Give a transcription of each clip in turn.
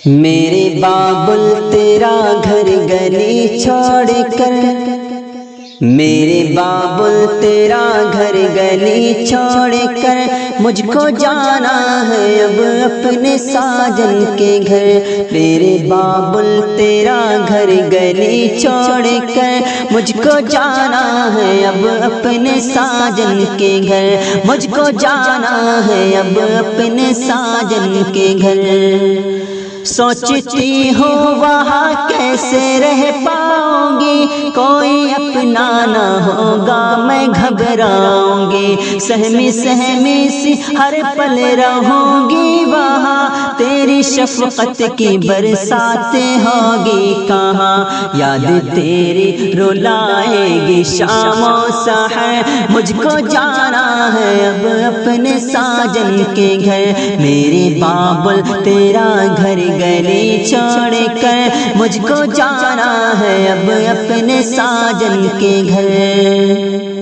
میرے بابل تیرا گھر گلی چھوڑ کر، میرے بابل تیرا گھر گلی چھوڑ کر مجھ کو جانا ہے اب اپنے ساجن کے گھر۔ میرے بابل تیرا گھر گلی چھوڑ کر مجھ کو جانا ہے اب اپنے ساجن کے گھر، مجھ کو جانا ہے اب اپنے ساجن کے گھر۔ سوچتی ہوں وہاں کیسے رہ پاؤں گی، کوئی اپنا نہ ہوگا میں گھبراؤں گی، سہمی سہمی سی ہر پل رہوں گی وہاں، تیری شفقت کی برساتیں ہوگی کہاں، یاد تیری رلائے گی شام و سحر، مجھ کو جانا ہے اب اپنے ساجن کے گھر۔ میرے بابل تیرا گھر گلی چھوڑ کر مجھ کو جانا ہے اب اپنے ساجن کے گھر۔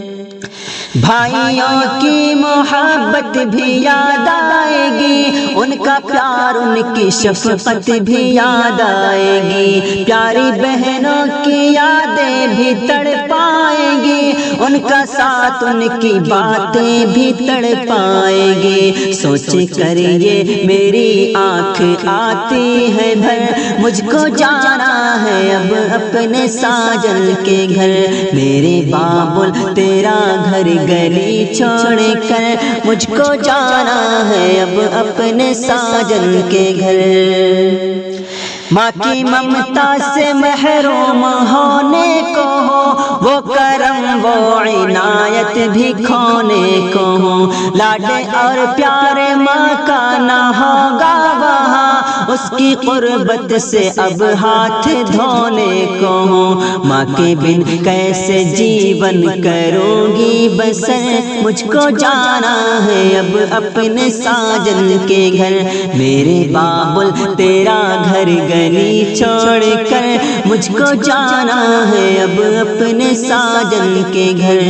بھائیوں کی محبت بھی یاد آئے گی، ان کا پیار ان کی شفقت بھی یاد آئے گی، پیاری بہنوں کی یادیں بھی تڑپائیں گی، ان کا ساتھ ان کی باتیں بھی تڑپائیں گی، سوچ کر یہ میری آنکھ آتی ہے بھر، مجھ کو جانا ہے اب اپنے ساجن کے گھر۔ میرے بابل تیرا گھر گلی چھوڑ کر مجھ کو جانا ہے اب اپنے ساجن کے گھر۔ ماں کی ممتا سے محروم ہونے کو ہو، وہ کرم وہ عنایت بھی کھونے کو ہو، لاڈ اور پیار ماں کا نہ ہوگا وہاں، اس کی قربت سے اب ہاتھ دھونے کو ہو، ماں کے بن کیسے جیون کروں گی بسر، مجھ کو جانا ہے اب اپنے ساجن کے گھر۔ میرے بابل تیرا گھر گلی چھوڑ کر مجھ کو جانا ہے اب اپنے ساجن کے گھر۔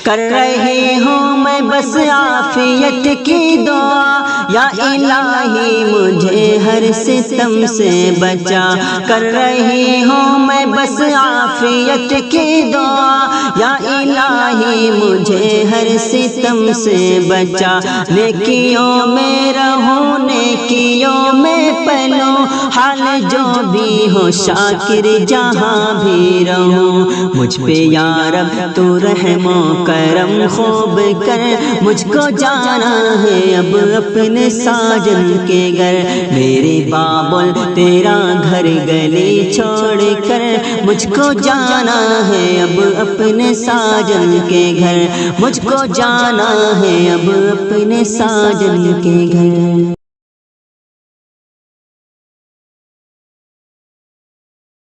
کر رہی ہوں میں بس عافیت کی دعا، یا الہی مجھے ہر ستم سے بچا، کر رہی ہوں میں بس عافیت کی دعا، یا الہی مجھے ہر ستم سے بچا، نیکیوں میں رہوں نیکیوں میں پلوں، حال جو بھی ہو شاکر جہاں بھی رہوں، مجھ پہ یا رب تو رحم و کرم خوب کر، مجھ کو جانا ہے اب اپنے ساجن کے گھر۔ میرے بابل تیرا گھر گلی چھوڑ کر مجھ کو جانا ہے اب اپنے ساجن کے گھر، مجھ کو جانا ہے اب اپنے ساجن کے گھر۔